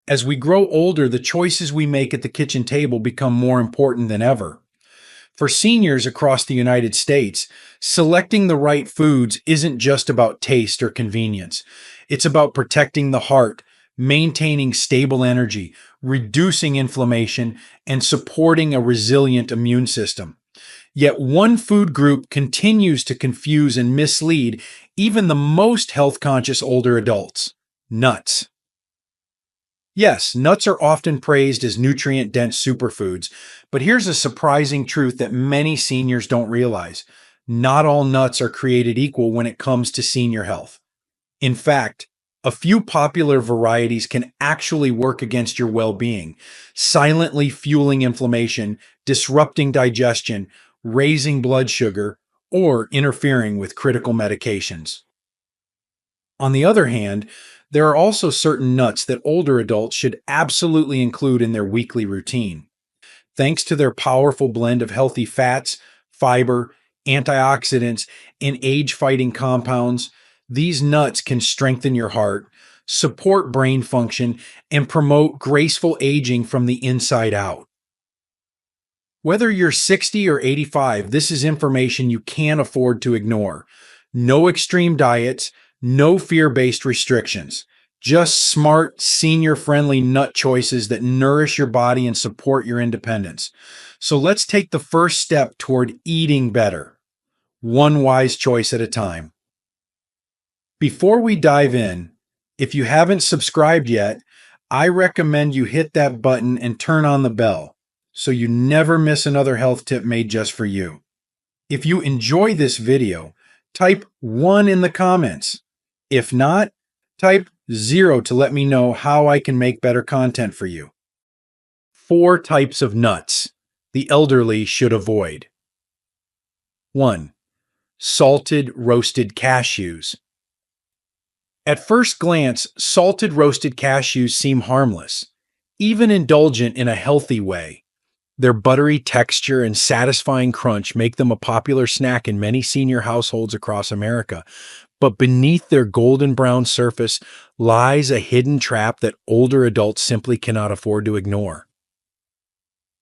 As we grow older, the choices we make at the kitchen table become more important than ever. For seniors across the United States, selecting the right foods isn't just about taste or convenience. It's about protecting the heart, maintaining stable energy, reducing inflammation, and supporting a resilient immune system. Yet one food group continues to confuse and mislead even the most health conscious older adults: nuts. Yes, nuts are often praised as nutrient dense superfoods, but here's a surprising truth that many seniors don't realize. Not all nuts are created equal when it comes to senior health. In fact, a few popular varieties can actually work against your well being, silently fueling inflammation, disrupting digestion, raising blood sugar, or interfering with critical medications. On the other hand, there are also certain nuts that older adults should absolutely include in their weekly routine. Thanks to their powerful blend of healthy fats, fiber, antioxidants, and age fighting compounds, these nuts can strengthen your heart, support brain function, and promote graceful aging from the inside out. Whether you're 60 or 85, this is information you can't afford to ignore. No extreme diets, no fear based restrictions. Just smart, senior friendly nut choices that nourish your body and support your independence. So let's take the first step toward eating better, one wise choice at a time. Before we dive in, if you haven't subscribed yet, I recommend you hit that button and turn on the bell so you never miss another health tip made just for you. If you enjoy this video, type 1 in the comments. If not, type 0 to let me know how I can make better content for you. 4 types of nuts the elderly should avoid. 1. Salted roasted cashews. At first glance, salted roasted cashews seem harmless, even indulgent in a healthy way. Their buttery texture and satisfying crunch make them a popular snack in many senior households across America. But beneath their golden brown surface lies a hidden trap that older adults simply cannot afford to ignore.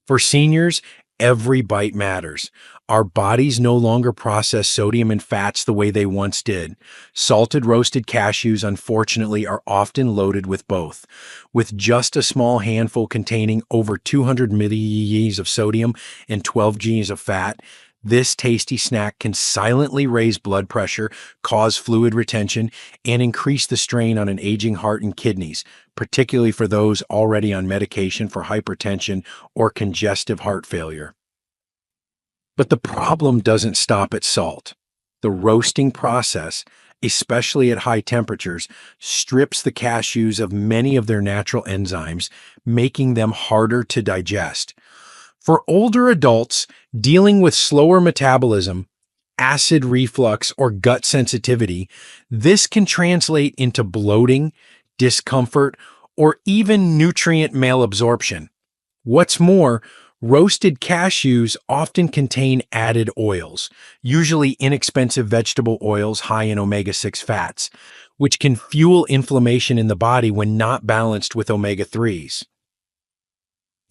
For seniors, every bite matters. Our bodies no longer process sodium and fats the way they once did. Salted roasted cashews, unfortunately, are often loaded with both. With just a small handful containing over 200 milliliters of sodium and 12 grams of fat, this tasty snack can silently raise blood pressure, cause fluid retention, and increase the strain on an aging heart and kidneys, particularly for those already on medication for hypertension or congestive heart failure. But the problem doesn't stop at salt. The roasting process, especially at high temperatures, strips the cashews of many of their natural enzymes, making them harder to digest. For older adults dealing with slower metabolism, acid reflux, or gut sensitivity, this can translate into bloating, discomfort, or even nutrient malabsorption. What's more, roasted cashews often contain added oils, usually inexpensive vegetable oils high in omega-6 fats, which can fuel inflammation in the body when not balanced with omega-3s.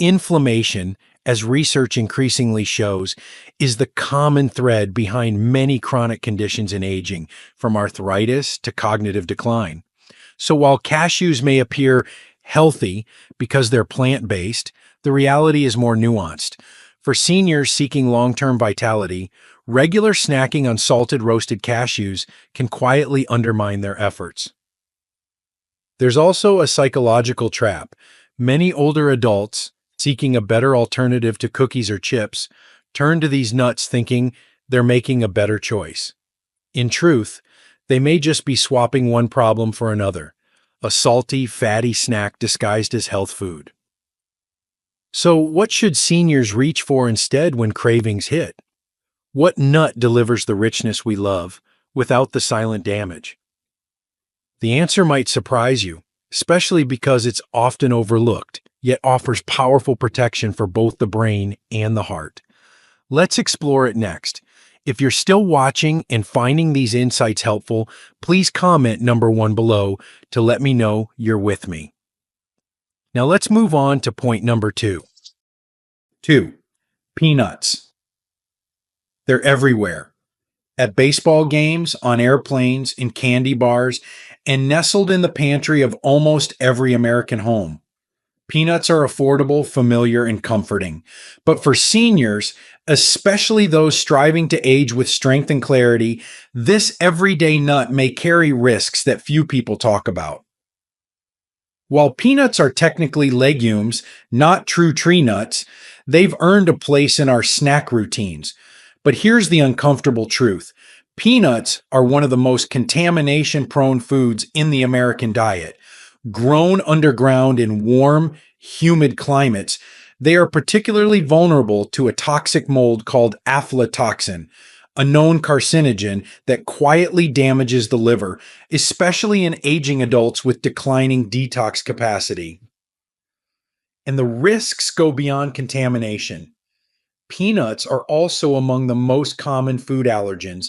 Inflammation, as research increasingly shows, is the common thread behind many chronic conditions in aging, from arthritis to cognitive decline. So while cashews may appear healthy because they're plant-based, the reality is more nuanced. For seniors seeking long-term vitality, regular snacking on salted roasted cashews can quietly undermine their efforts. There's also a psychological trap. Many older adults, seeking a better alternative to cookies or chips, turn to these nuts thinking they're making a better choice. In truth, they may just be swapping one problem for another, a salty, fatty snack disguised as health food. So what should seniors reach for instead when cravings hit? What nut delivers the richness we love without the silent damage? The answer might surprise you, especially because it's often overlooked, yet offers powerful protection for both the brain and the heart. Let's explore it next. If you're still watching and finding these insights helpful, please comment number 1 below to let me know you're with me. Now let's move on to point number two. 2. Peanuts. They're everywhere. At baseball games, on airplanes, in candy bars, and nestled in the pantry of almost every American home. Peanuts are affordable, familiar, and comforting. But for seniors, especially those striving to age with strength and clarity, this everyday nut may carry risks that few people talk about. While peanuts are technically legumes, not true tree nuts, they've earned a place in our snack routines. But here's the uncomfortable truth. Peanuts are one of the most contamination-prone foods in the American diet. Grown underground in warm, humid climates, they are particularly vulnerable to a toxic mold called aflatoxin, a known carcinogen that quietly damages the liver, especially in aging adults with declining detox capacity. And the risks go beyond contamination. Peanuts are also among the most common food allergens,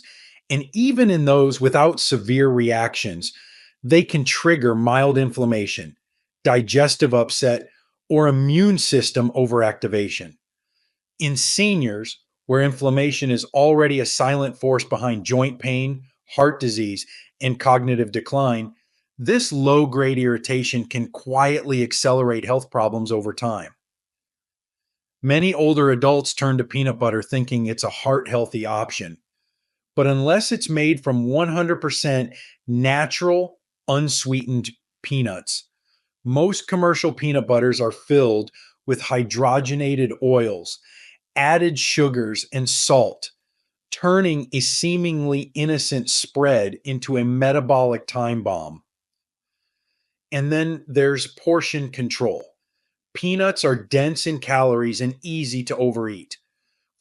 and even in those without severe reactions, they can trigger mild inflammation, digestive upset, or immune system overactivation. In seniors, where inflammation is already a silent force behind joint pain, heart disease, and cognitive decline, this low grade irritation can quietly accelerate health problems over time. Many older adults turn to peanut butter thinking it's a heart healthy option. But unless it's made from 100% natural, unsweetened peanuts, most commercial peanut butters are filled with hydrogenated oils, added sugars, and salt, turning a seemingly innocent spread into a metabolic time bomb. And then there's portion control. Peanuts are dense in calories and easy to overeat.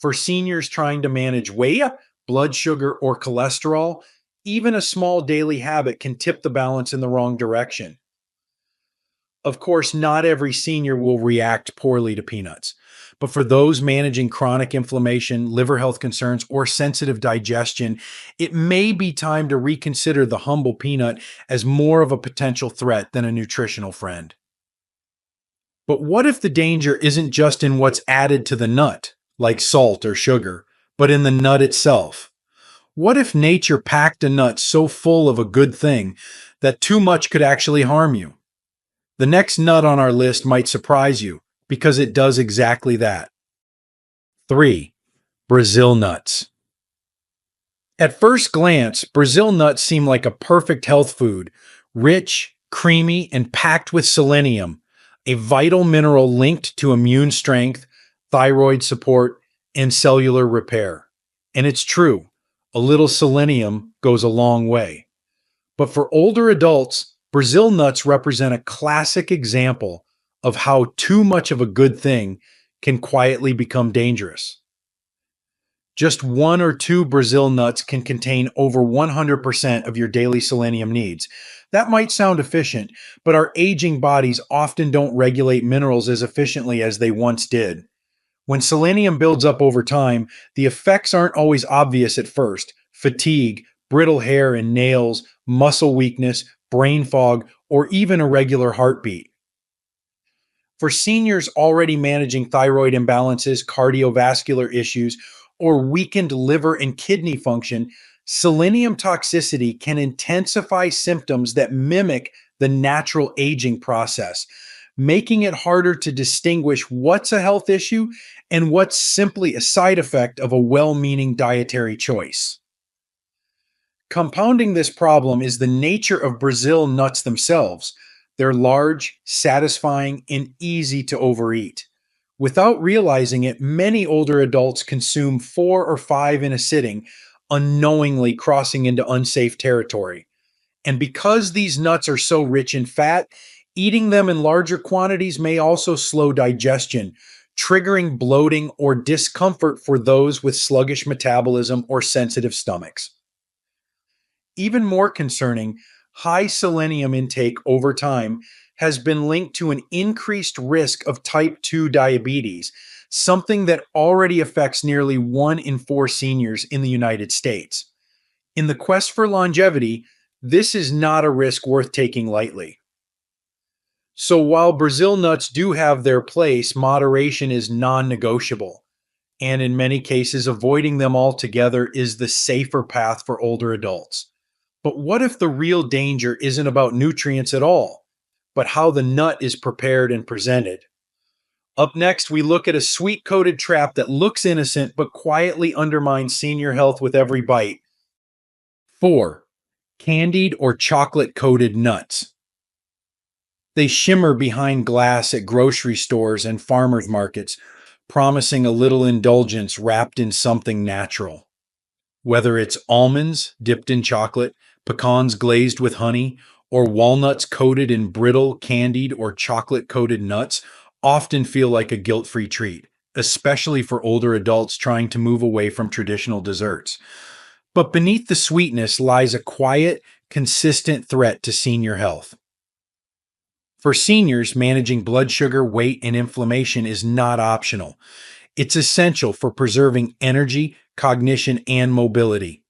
For seniors trying to manage weight, blood sugar, or cholesterol, even a small daily habit can tip the balance in the wrong direction. Of course, not every senior will react poorly to peanuts, but for those managing chronic inflammation, liver health concerns, or sensitive digestion, it may be time to reconsider the humble peanut as more of a potential threat than a nutritional friend. But what if the danger isn't just in what's added to the nut, like salt or sugar, but in the nut itself? What if nature packed a nut so full of a good thing that too much could actually harm you? The next nut on our list might surprise you because it does exactly that. 3. Brazil nuts. At first glance, Brazil nuts seem like a perfect health food, rich, creamy, and packed with selenium, a vital mineral linked to immune strength, thyroid support, and cellular repair. And it's true, a little selenium goes a long way. But for older adults, Brazil nuts represent a classic example of how too much of a good thing can quietly become dangerous. Just one or two Brazil nuts can contain over 100% of your daily selenium needs. That might sound efficient, but our aging bodies often don't regulate minerals as efficiently as they once did. When selenium builds up over time, the effects aren't always obvious at first. Fatigue, brittle hair and nails, muscle weakness, brain fog, or even irregular heartbeat. For seniors already managing thyroid imbalances, cardiovascular issues, or weakened liver and kidney function, selenium toxicity can intensify symptoms that mimic the natural aging process, making it harder to distinguish what's a health issue and what's simply a side effect of a well meaning dietary choice. Compounding this problem is the nature of Brazil nuts themselves. They're large, satisfying, and easy to overeat. Without realizing it, many older adults consume 4 or 5 in a sitting, unknowingly crossing into unsafe territory. And because these nuts are so rich in fat, eating them in larger quantities may also slow digestion, triggering bloating or discomfort for those with sluggish metabolism or sensitive stomachs. Even more concerning, high selenium intake over time has been linked to an increased risk of type 2 diabetes, something that already affects nearly 1 in 4 seniors in the United States. In the quest for longevity, this is not a risk worth taking lightly. So while Brazil nuts do have their place, moderation is non negotiable. And in many cases, avoiding them altogether is the safer path for older adults. But what if the real danger isn't about nutrients at all, but how the nut is prepared and presented? Up next, we look at a sweet coated trap that looks innocent but quietly undermines senior health with every bite. 4. Candied or chocolate coated nuts. They shimmer behind glass at grocery stores and farmers markets, promising a little indulgence wrapped in something natural. Whether it's almonds dipped in chocolate, pecans glazed with honey, or walnuts coated in brittle, candied, or chocolate coated nuts, often feel like a guilt free treat, especially for older adults trying to move away from traditional desserts. But beneath the sweetness lies a quiet, consistent threat to senior health. For seniors, managing blood sugar, weight, and inflammation is not optional. It's essential for preserving energy, cognition, and mobility.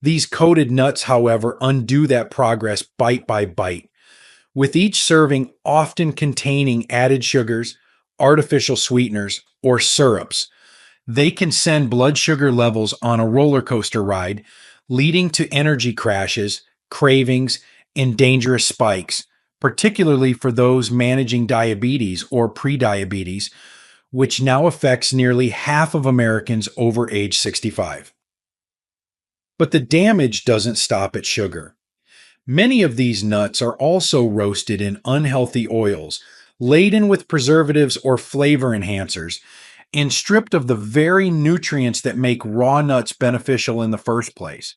These coated nuts, however, undo that progress bite by bite, with each serving often containing added sugars, artificial sweeteners, or syrups. They can send blood sugar levels on a roller coaster ride, leading to energy crashes, cravings, and dangerous spikes, particularly for those managing diabetes or prediabetes, which now affects nearly half of Americans over age 65. But the damage doesn't stop at sugar. Many of these nuts are also roasted in unhealthy oils, laden with preservatives or flavor enhancers, and stripped of the very nutrients that make raw nuts beneficial in the first place.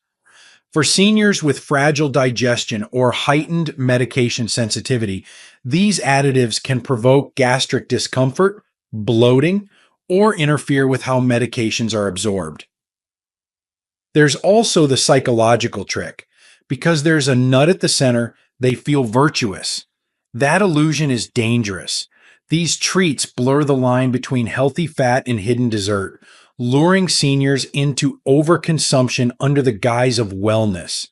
For seniors with fragile digestion or heightened medication sensitivity, these additives can provoke gastric discomfort, bloating, or interfere with how medications are absorbed. There's also the psychological trick. Because there's a nut at the center, they feel virtuous. That illusion is dangerous. These treats blur the line between healthy fat and hidden dessert, luring seniors into overconsumption under the guise of wellness.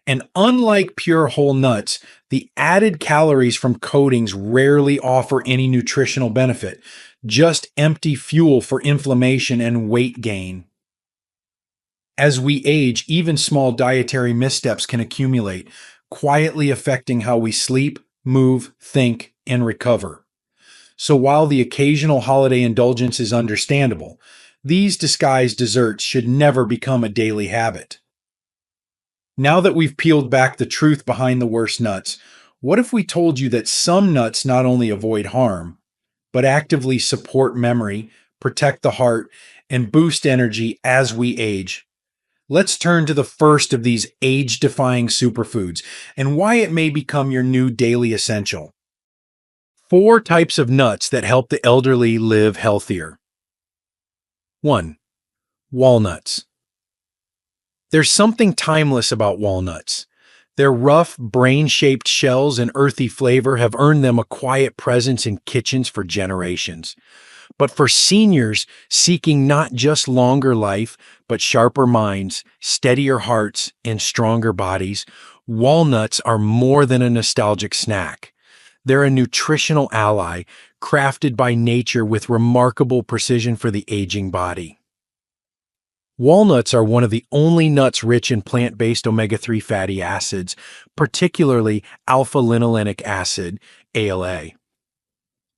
And unlike pure whole nuts, the added calories from coatings rarely offer any nutritional benefit, just empty fuel for inflammation and weight gain. As we age, even small dietary missteps can accumulate, quietly affecting how we sleep, move, think, and recover. So while the occasional holiday indulgence is understandable, these disguised desserts should never become a daily habit. Now that we've peeled back the truth behind the worst nuts, what if we told you that some nuts not only avoid harm, but actively support memory, protect the heart, and boost energy as we age? Let's turn to the first of these age-defying superfoods and why it may become your new daily essential. 4 types of nuts that help the elderly live healthier. 1. Walnuts. There's something timeless about walnuts. Their rough, brain-shaped shells and earthy flavor have earned them a quiet presence in kitchens for generations. But for seniors seeking not just longer life, but sharper minds, steadier hearts, and stronger bodies, walnuts are more than a nostalgic snack. They're a nutritional ally, crafted by nature with remarkable precision for the aging body. Walnuts are one of the only nuts rich in plant-based omega-3 fatty acids, particularly alpha-linolenic acid, ALA.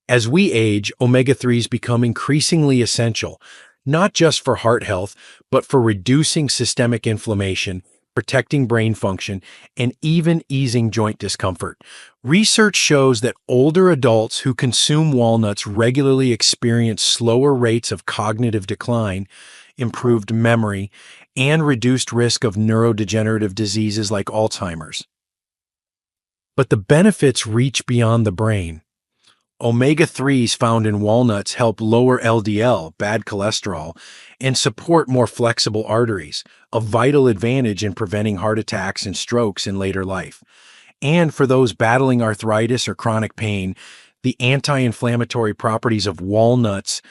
As we age, omega-3s become increasingly essential, not just for heart health, but for reducing systemic inflammation, protecting brain function, and even easing joint discomfort. Research shows that older adults who consume walnuts regularly experience slower rates of cognitive decline, improved memory, and reduced risk of neurodegenerative diseases like Alzheimer's. But the benefits reach beyond the brain. Omega-3s found in walnuts help lower LDL, bad cholesterol, and support more flexible arteries, a vital advantage in preventing heart attacks and strokes in later life. And for those battling arthritis or chronic pain, the anti-inflammatory properties of walnuts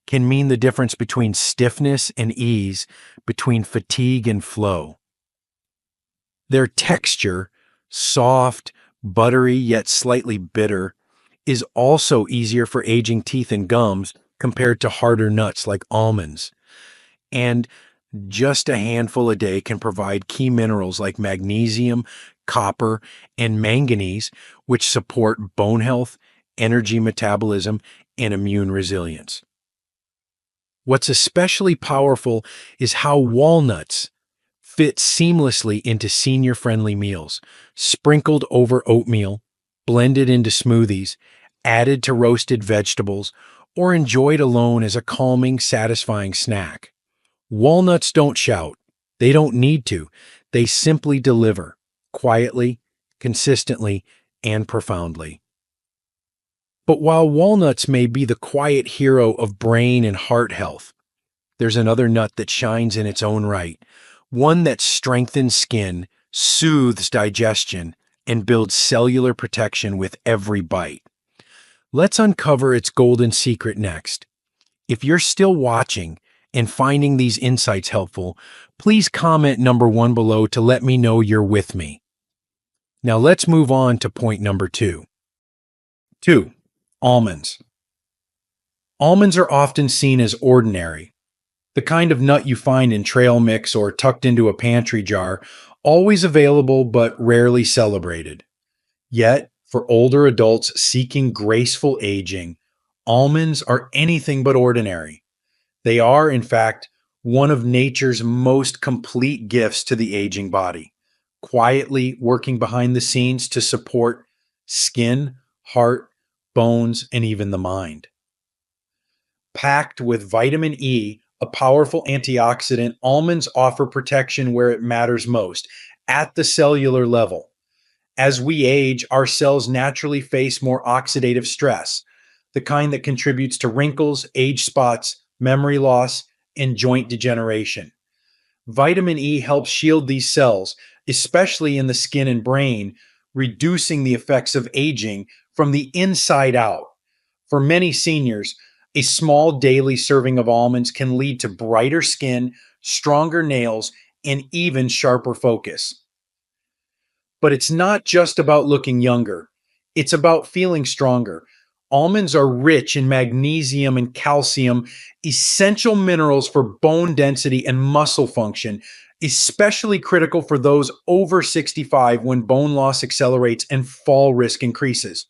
can mean the difference between stiffness and ease, between fatigue and flow. Their texture, soft, buttery yet slightly bitter, is also easier for aging teeth and gums compared to harder nuts like almonds. And just a handful a day can provide key minerals like magnesium, copper, and manganese, which support bone health, energy metabolism, and immune resilience. What's especially powerful is how walnuts fit seamlessly into senior-friendly meals, sprinkled over oatmeal, blended into smoothies, added to roasted vegetables, or enjoyed alone as a calming, satisfying snack. Walnuts don't shout. They don't need to. They simply deliver, quietly, consistently, and profoundly. But while walnuts may be the quiet hero of brain and heart health, there's another nut that shines in its own right, one that strengthens skin, soothes digestion, and builds cellular protection with every bite. Let's uncover its golden secret next. If you're still watching and finding these insights helpful, please comment number 1 below to let me know you're with me. Now let's move on to point number 2. 2. Almonds. Almonds are often seen as ordinary, the kind of nut you find in trail mix or tucked into a pantry jar, always available but rarely celebrated. Yet, for older adults seeking graceful aging, almonds are anything but ordinary. They are, in fact, one of nature's most complete gifts to the aging body, quietly working behind the scenes to support skin, heart, bones, and even the mind. Packed with vitamin E, a powerful antioxidant, almonds offer protection where it matters most, at the cellular level. As we age, our cells naturally face more oxidative stress, the kind that contributes to wrinkles, age spots, memory loss, and joint degeneration. Vitamin E helps shield these cells, especially in the skin and brain, reducing the effects of aging from the inside out. For many seniors, a small daily serving of almonds can lead to brighter skin, stronger nails, and even sharper focus. But it's not just about looking younger. It's about feeling stronger. Almonds are rich in magnesium and calcium, essential minerals for bone density and muscle function, especially critical for those over 65 when bone loss accelerates and fall risk increases.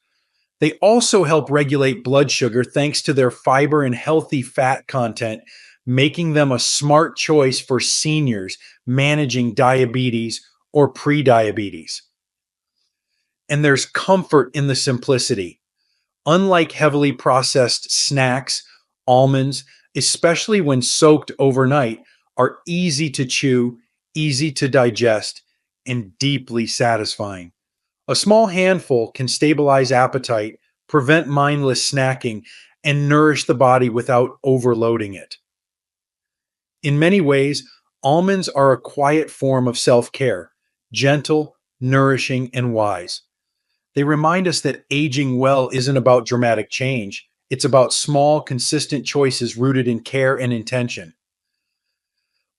They also help regulate blood sugar thanks to their fiber and healthy fat content, making them a smart choice for seniors managing diabetes or prediabetes. And there's comfort in the simplicity. Unlike heavily processed snacks, almonds, especially when soaked overnight, are easy to chew, easy to digest, and deeply satisfying. A small handful can stabilize appetite, prevent mindless snacking, and nourish the body without overloading it. In many ways, almonds are a quiet form of self-care, gentle, nourishing, and wise. They remind us that aging well isn't about dramatic change. It's about small, consistent choices rooted in care and intention.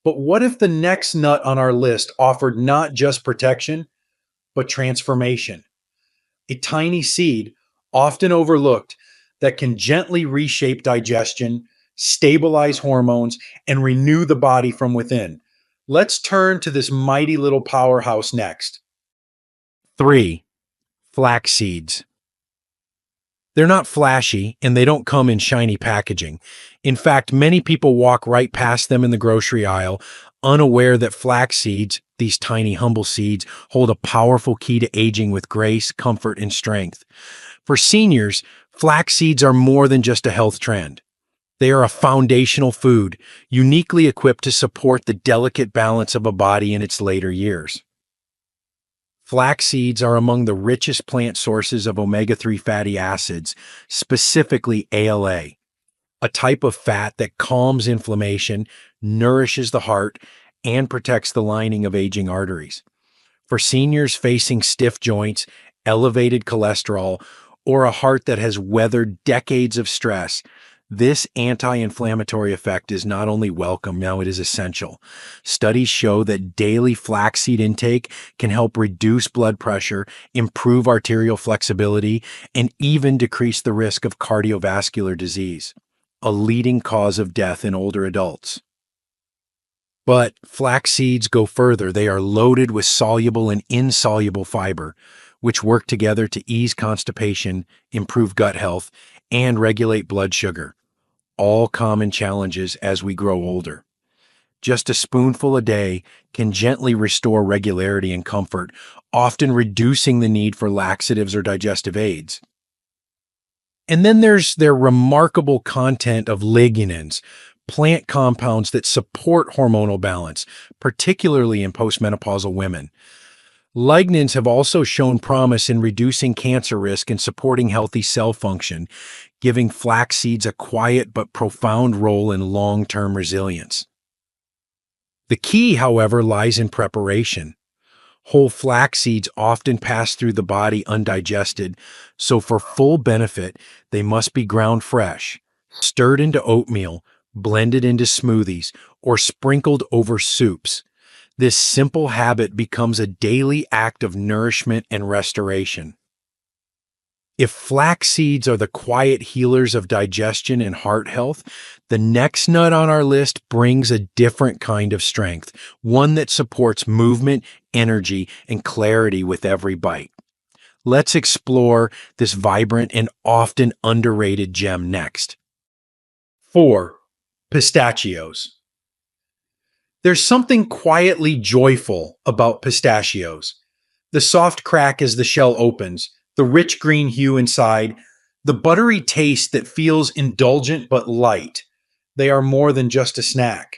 But what if the next nut on our list offered not just protection, but transformation? A tiny seed, often overlooked, that can gently reshape digestion, stabilize hormones, and renew the body from within. Let's turn to this mighty little powerhouse next. 3. Flax seeds. They're not flashy and they don't come in shiny packaging. In fact, many people walk right past them in the grocery aisle, unaware that flax seeds, these tiny humble seeds, hold a powerful key to aging with grace, comfort, and strength. For seniors, flax seeds are more than just a health trend. They are a foundational food, uniquely equipped to support the delicate balance of a body in its later years. Flax seeds are among the richest plant sources of omega-3 fatty acids, specifically ALA, a type of fat that calms inflammation, nourishes the heart, and protects the lining of aging arteries. For seniors facing stiff joints, elevated cholesterol, or a heart that has weathered decades of stress, This anti-inflammatory effect is not only welcome, now it is essential. Studies show that daily flaxseed intake can help reduce blood pressure, improve arterial flexibility, and even decrease the risk of cardiovascular disease, a leading cause of death in older adults. But flax seeds go further. They are loaded with soluble and insoluble fiber, which work together to ease constipation, improve gut health, and regulate blood sugar, all common challenges as we grow older. Just a spoonful a day can gently restore regularity and comfort, often reducing the need for laxatives or digestive aids. And then there's their remarkable content of lignans, plant compounds that support hormonal balance, particularly in postmenopausal women. Lignans have also shown promise in reducing cancer risk and supporting healthy cell function, giving flax seeds a quiet but profound role in long-term resilience. The key, however, lies in preparation. Whole flax seeds often pass through the body undigested, so for full benefit, they must be ground fresh, stirred into oatmeal, blended into smoothies, or sprinkled over soups. This simple habit becomes a daily act of nourishment and restoration. If flax seeds are the quiet healers of digestion and heart health, the next nut on our list brings a different kind of strength, one that supports movement, energy, and clarity with every bite. Let's explore this vibrant and often underrated gem next. 4. Pistachios. There's something quietly joyful about pistachios. The soft crack as the shell opens, the rich green hue inside, the buttery taste that feels indulgent but light. They are more than just a snack.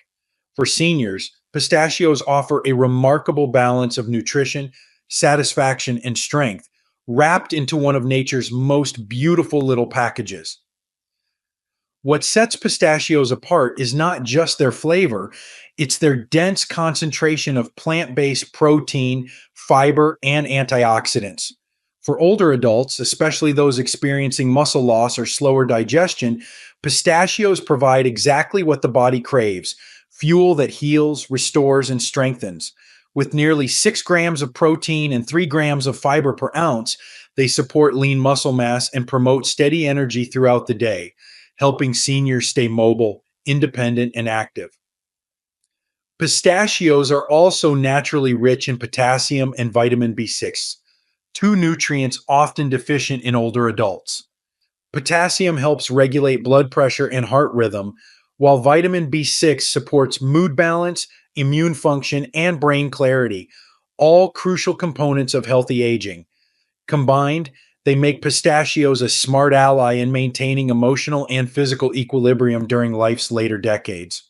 For seniors, pistachios offer a remarkable balance of nutrition, satisfaction, and strength, wrapped into one of nature's most beautiful little packages. What sets pistachios apart is not just their flavor, it's their dense concentration of plant-based protein, fiber, and antioxidants. For older adults, especially those experiencing muscle loss or slower digestion, pistachios provide exactly what the body craves: fuel that heals, restores, and strengthens. With nearly 6 grams of protein and 3 grams of fiber per ounce, they support lean muscle mass and promote steady energy throughout the day, helping seniors stay mobile, independent, and active. Pistachios are also naturally rich in potassium and vitamin B6, two nutrients often deficient in older adults. Potassium helps regulate blood pressure and heart rhythm, while vitamin B6 supports mood balance, immune function, and brain clarity, all crucial components of healthy aging. Combined, they make pistachios a smart ally in maintaining emotional and physical equilibrium during life's later decades.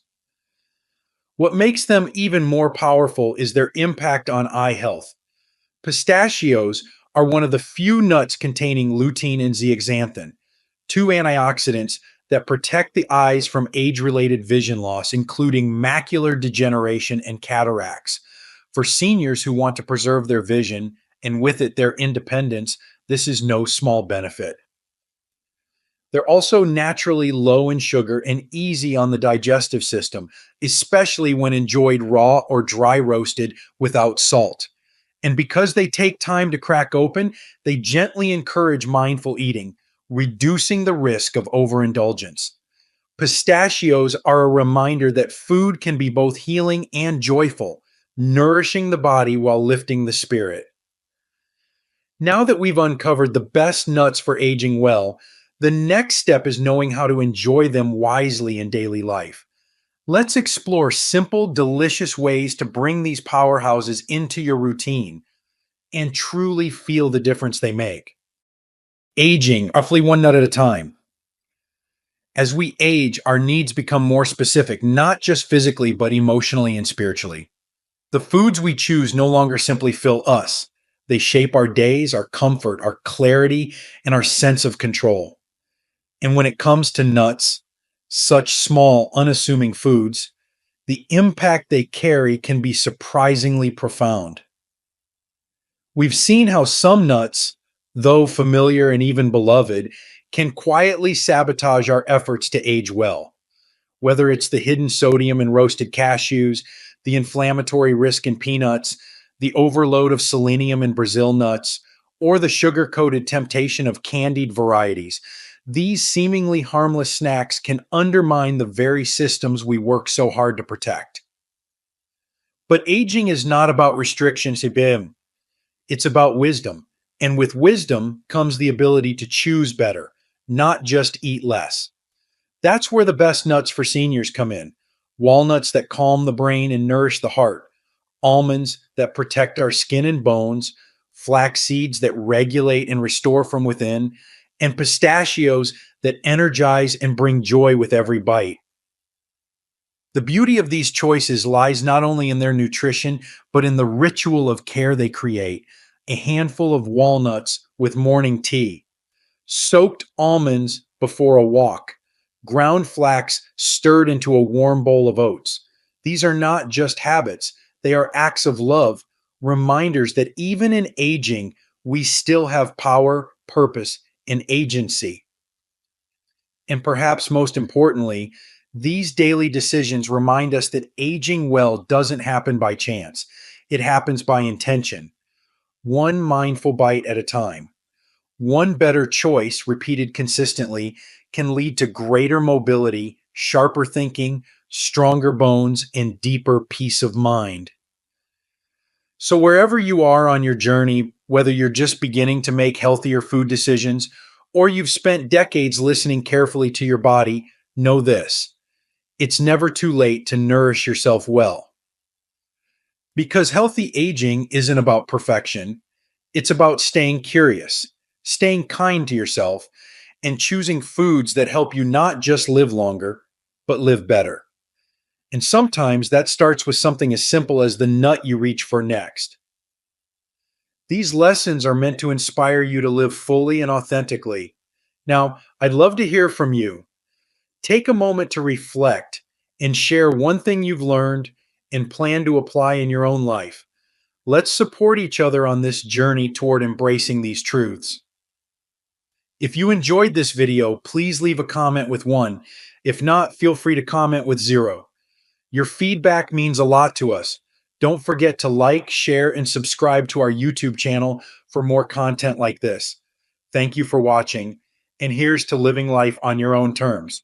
What makes them even more powerful is their impact on eye health. Pistachios are one of the few nuts containing lutein and zeaxanthin, two antioxidants that protect the eyes from age-related vision loss, including macular degeneration and cataracts. For seniors who want to preserve their vision, and with it their independence, this is no small benefit. They're also naturally low in sugar and easy on the digestive system, especially when enjoyed raw or dry roasted without salt. And because they take time to crack open, they gently encourage mindful eating, reducing the risk of overindulgence. Pistachios are a reminder that food can be both healing and joyful, nourishing the body while lifting the spirit. Now that we've uncovered the best nuts for aging well, the next step is knowing how to enjoy them wisely in daily life. Let's explore simple, delicious ways to bring these powerhouses into your routine and truly feel the difference they make. Aging, roughly one nut at a time. As we age, our needs become more specific, not just physically, but emotionally and spiritually. The foods we choose no longer simply fill us. They shape our days, our comfort, our clarity, and our sense of control. And when it comes to nuts, such small, unassuming foods, the impact they carry can be surprisingly profound. We've seen how some nuts, though familiar and even beloved, can quietly sabotage our efforts to age well. Whether it's the hidden sodium in roasted cashews, the inflammatory risk in peanuts, the overload of selenium in Brazil nuts, or the sugar coated temptation of candied varieties, these seemingly harmless snacks can undermine the very systems we work so hard to protect. But aging is not about restrictions, it's about wisdom. And with wisdom comes the ability to choose better, not just eat less. That's where the best nuts for seniors come in: walnuts that calm the brain and nourish the heart, almonds that protect our skin and bones, flax seeds that regulate and restore from within, and pistachios that energize and bring joy with every bite. The beauty of these choices lies not only in their nutrition, but in the ritual of care they create. A handful of walnuts with morning tea, soaked almonds before a walk, ground flax stirred into a warm bowl of oats. These are not just habits, they are acts of love, reminders that even in aging, we still have power, purpose, and agency. And perhaps most importantly, these daily decisions remind us that aging well doesn't happen by chance. It happens by intention, one mindful bite at a time. One better choice, repeated consistently, can lead to greater mobility, sharper thinking, stronger bones, and deeper peace of mind. So, wherever you are on your journey, whether you're just beginning to make healthier food decisions or you've spent decades listening carefully to your body, know this: it's never too late to nourish yourself well. Because healthy aging isn't about perfection, it's about staying curious, staying kind to yourself, and choosing foods that help you not just live longer, but live better. And sometimes that starts with something as simple as the nut you reach for next. These lessons are meant to inspire you to live fully and authentically. Now, I'd love to hear from you. Take a moment to reflect and share one thing you've learned and plan to apply in your own life. Let's support each other on this journey toward embracing these truths. If you enjoyed this video, please leave a comment with 1. If not, feel free to comment with 0. Your feedback means a lot to us. Don't forget to like, share, and subscribe to our YouTube channel for more content like this. Thank you for watching, and here's to living life on your own terms.